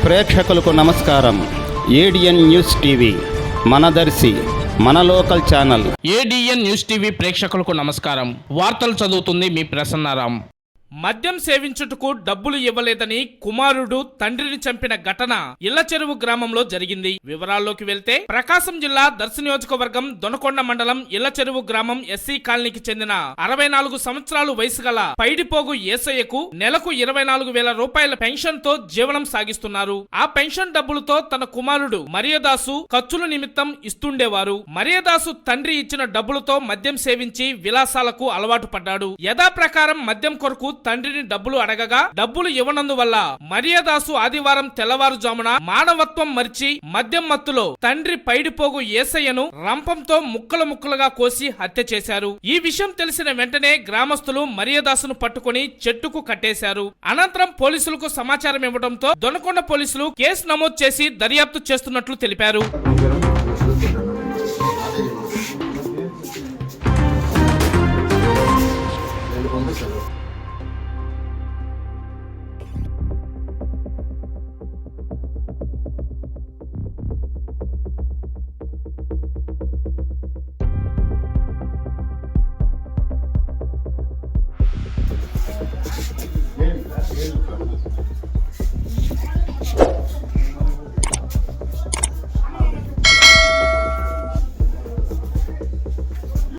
ప్రేక్షకులకు నమస్కారం. ADN news TV మనదర్శి మన local channel. ADN news TV ప్రేక్షకులకు నమస్కారం. వార్తలు చదువుతుంది మీ ప్రసన్నారాం. మద్యం సేవించుటకు డబ్బులు ఇవ్వలేదని కుమారుడు తండ్రిని చంపిన ఘటన ఇళ్లచెరువు గ్రామంలో జరిగింది. వివరాల్లోకి వెళ్తే ప్రకాశం జిల్లా దర్శి నియోజకవర్గం దొనకొండ మండలం ఇళ్లచెరువు గ్రామం ఎస్సీ కాలనీకి చెందిన 64 సంవత్సరాలు వయసు గల పైడిపోగు ఏసయ్యకు నెలకు 24,000 రూపాయల పెన్షన్ తో జీవనం సాగిస్తున్నారు. ఆ పెన్షన్ డబ్బులతో తన కుమారుడు మరియదాసు ఖర్చుల నిమిత్తం ఇస్తుండేవారు. మరియదాసు తండ్రి ఇచ్చిన డబ్బులతో మద్యం సేవించి విలాసాలకు అలవాటు పడ్డాడు. యథాప్రకారం మద్యం కొరకు తండ్రిని డబ్బులు అడగగా డబ్బులు ఇవ్వనందువల్ల మరియదాసు ఆదివారం తెల్లవారుజామున మానవత్వం మరిచి మద్యం మత్తులో తండ్రి పైడిపోగు ఏసయ్యను రంపంతో ముక్కలుగా కోసి హత్య చేశారు. ఈ విషయం తెలిసిన వెంటనే గ్రామస్తులు మరియదాసును పట్టుకుని చెట్టుకు కట్టేశారు. అనంతరం పోలీసులకు సమాచారం ఇవ్వడంతో దొనకొండ పోలీసులు కేసు నమోదు చేసి దర్యాప్తు చేస్తున్నట్లు తెలిపారు.